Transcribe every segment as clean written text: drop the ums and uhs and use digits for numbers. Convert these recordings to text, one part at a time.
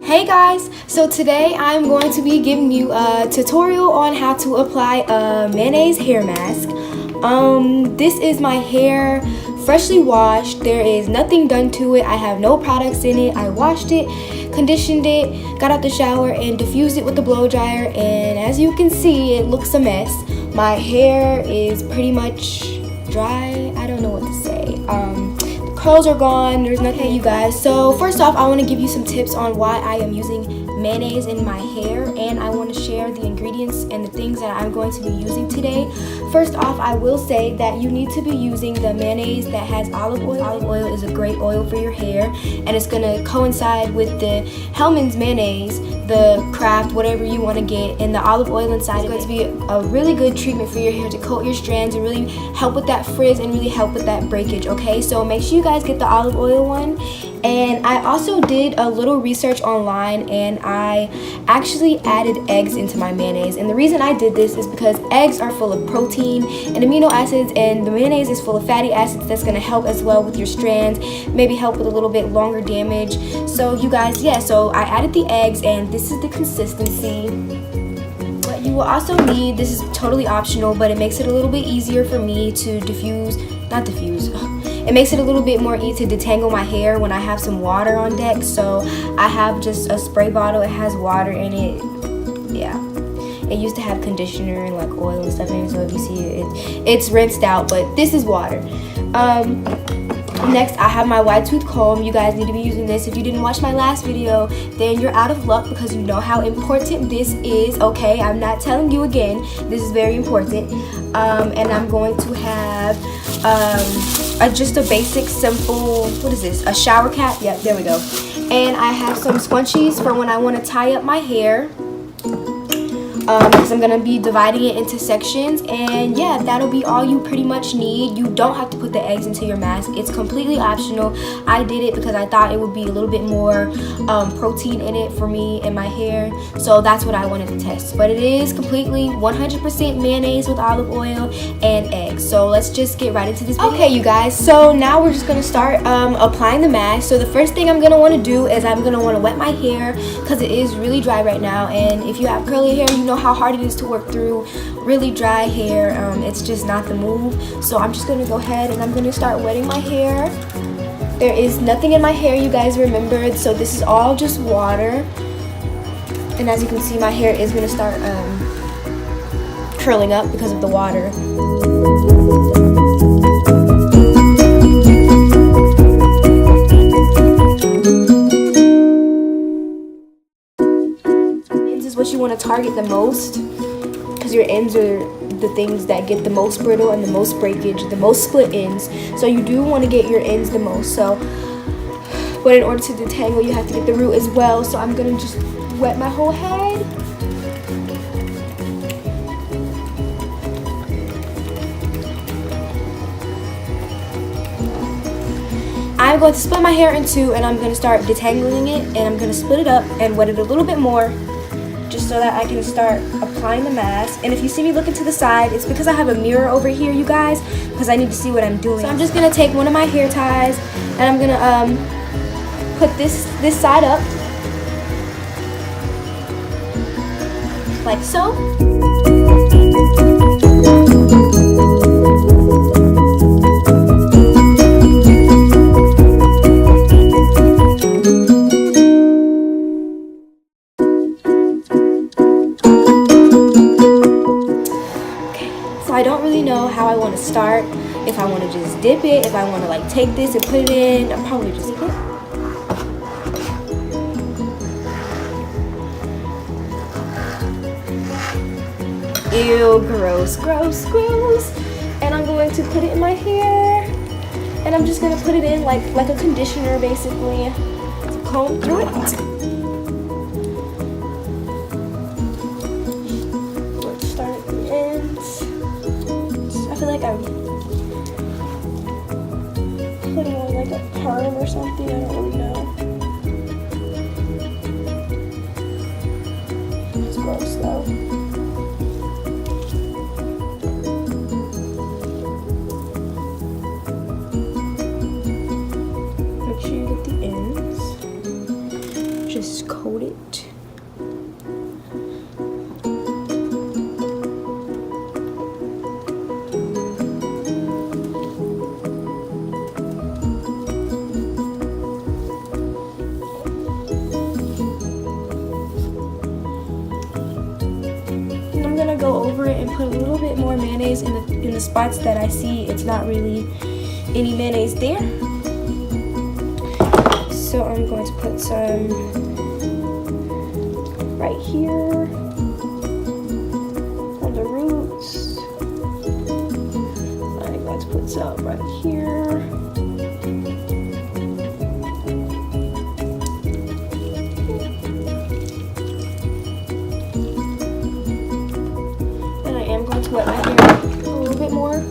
Hey guys, so today I'm going to be giving you a tutorial on how to apply a mayonnaise hair mask. This is my hair freshly washed. There is nothing done to it. I have no products in it. I washed it, conditioned it, got out the shower and diffused it with the blow dryer, and as you can see, it looks a mess. My hair is pretty much dry. I don't know what to say. Curls are gone, there's nothing, you guys. So first off, I want to give you some tips on why I am using mayonnaise in my hair, and I want to share the ingredients and the things that I'm going to be using today. First off, I will say that you need to be using the mayonnaise that has olive oil. Olive oil is a great oil for your hair, and it's going to coincide with the Hellmann's mayonnaise, the Kraft, whatever you want to get, and the olive oil inside. It's going to be a really good treatment for your hair to coat your strands and really help with that frizz and really help with that breakage, okay? So make sure you guys get the olive oil one. And I also did a little research online, and I actually added eggs into my mayonnaise. And the reason I did this is because eggs are full of protein and amino acids, and the mayonnaise is full of fatty acids that's going to help as well with your strands, maybe help with a little bit longer damage. So you guys, so I added the eggs, and this is the consistency. What you will also need, this is totally optional, but it makes it a little bit easier for me to it makes it a little bit more easy to detangle my hair when I have some water on deck. So I have just a spray bottle. It has water in it. Yeah, it used to have conditioner and like oil and stuff in it, so if you see it, it's rinsed out, but this is water. Next, I have my wide tooth comb. You guys need to be using this. If you didn't watch my last video, then you're out of luck, because you know how important this is, okay? I'm not telling you again. This is very important. And I'm going to have just a basic, simple, what is this? A shower cap? Yep, there we go. And I have some scrunchies for when I want to tie up my hair. Because I'm going to be dividing it into sections, and yeah, that'll be all you pretty much need. You don't have to put the eggs into your mask. It's completely optional. I did it because I thought it would be a little bit more protein in it for me and my hair, so that's what I wanted to test. But it is completely 100% mayonnaise with olive oil and eggs. So let's just get right into this video. Okay, you guys, so now we're just going to start applying the mask. So the first thing I'm going to want to do is I'm going to want to wet my hair, because it is really dry right now, and if you have curly hair, you know how hard it is to work through really dry hair. It's just not the move. So I'm just going to go ahead and I'm going to start wetting my hair. There is nothing in my hair, you guys remembered, so this is all just water. And as you can see, my hair is going to start curling up because of the water. What you want to target the most, because your ends are the things that get the most brittle and the most breakage, the most split ends. So you do want to get your ends the most. So, but in order to detangle, you have to get the root as well. So I'm gonna just wet my whole head. I'm going to split my hair in two, and I'm going to start detangling it, and I'm going to split it up and wet it a little bit more, just so that I can start applying the mask. And if you see me looking to the side, it's because I have a mirror over here, you guys, because I need to see what I'm doing. So I'm just gonna take one of my hair ties, and I'm gonna put this side up, like so. I don't really know how I want to start. If I want to just dip it, if I want to like take this and put it in, I'll probably just dip it. Ew, gross, gross, gross. And I'm going to put it in my hair, and I'm just going to put it in like a conditioner, basically. Comb through it. I feel like I'm putting on like a perm or something, I don't really know. It's gross though. Make sure you get the ends. coat it. And I'm gonna go over it and put a little bit more mayonnaise in the spots that I see it's not really any mayonnaise there. So I'm going to put some right here on the roots. I'm going to put some right here. And I am going to wet my hair a little bit more.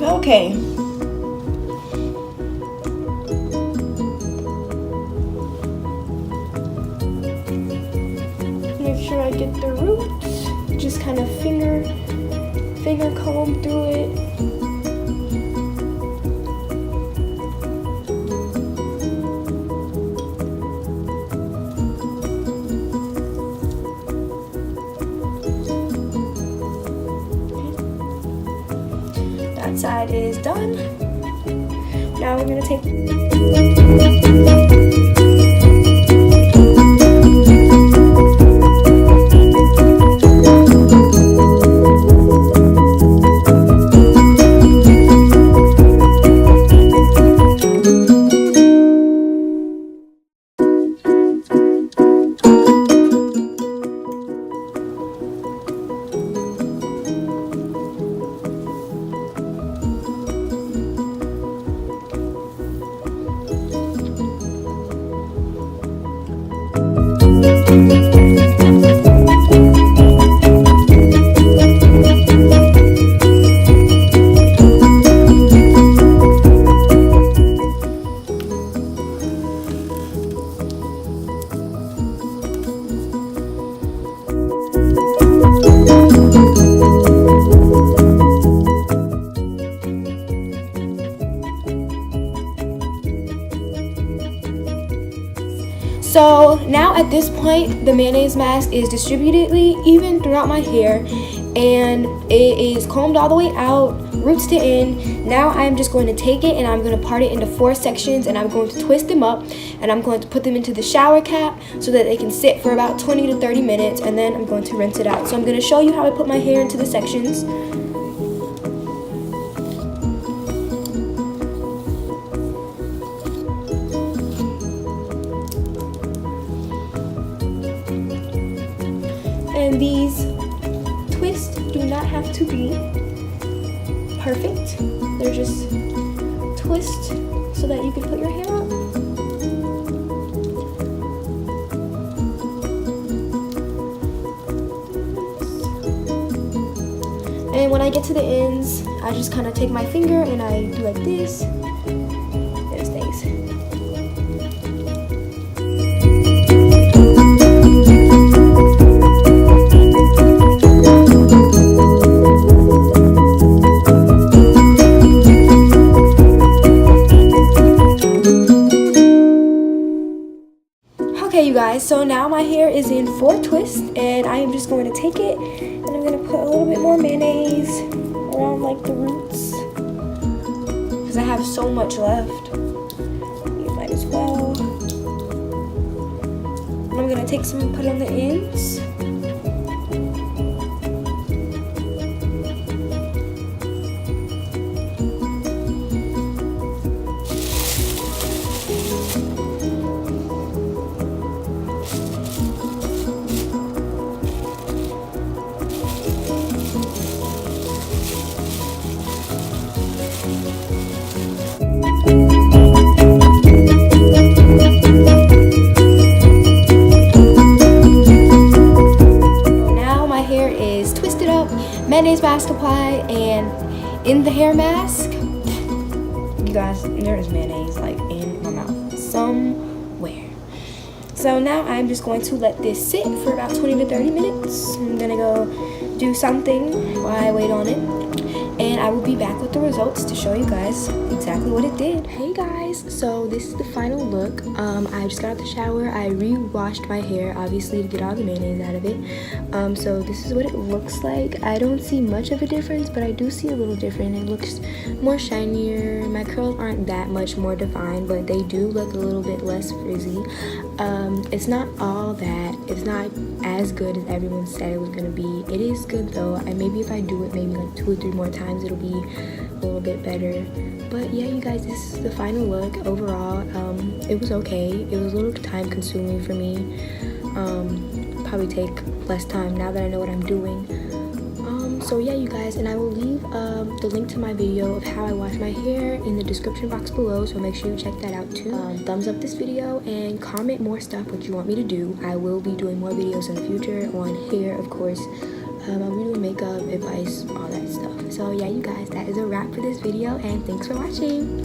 Okay. Make sure I get the roots. Just kind of finger comb through it. That side is done. Now we're gonna take So now at this point, the mayonnaise mask is distributedly even throughout my hair, and it is combed all the way out, roots to end. Now I'm just going to take it and I'm going to part it into 4 sections, and I'm going to twist them up, and I'm going to put them into the shower cap so that they can sit for about 20 to 30 minutes, and then I'm going to rinse it out. So I'm going to show you how I put my hair into the sections. And these twists do not have to be perfect. They're just twists so that you can put your hair up. And when I get to the ends, I just kind of take my finger and I do like this, and it stays. Okay, you guys, so now my hair is in 4 twists, and I am just going to take it and I'm going to put a little bit more mayonnaise around like the roots because I have so much left. You might as well. And I'm going to take some and put on the ends. Mayonnaise mask applied, and in the hair mask, you guys, there is mayonnaise like in my mouth. So now I'm just going to let this sit for about 20 to 30 minutes. I'm gonna go do something while I wait on it, and I will be back with the results to show you guys exactly what it did. Hey guys, so this is the final look. I just got out the shower. I re-washed my hair, obviously, to get all the mayonnaise out of it. So this is what it looks like. I don't see much of a difference, but I do see a little different. It looks more shinier. My curls aren't that much more defined, but they do look a little bit less frizzy. It's not all that. It's not as good as everyone said it was gonna be. It is good though, and maybe if I do it maybe like 2 or 3 more times, it'll be a little bit better. But yeah, you guys, this is the final look. Overall, it was okay. It was a little time consuming for me. Probably take less time now that I know what I'm doing. So yeah, you guys, and I will leave the link to my video of how I wash my hair in the description box below, so make sure you check that out too. Thumbs up this video and comment more stuff what you want me to do. I will be doing more videos in the future on hair, of course. I'll be doing makeup, advice, all that stuff. So yeah, you guys, that is a wrap for this video, and thanks for watching.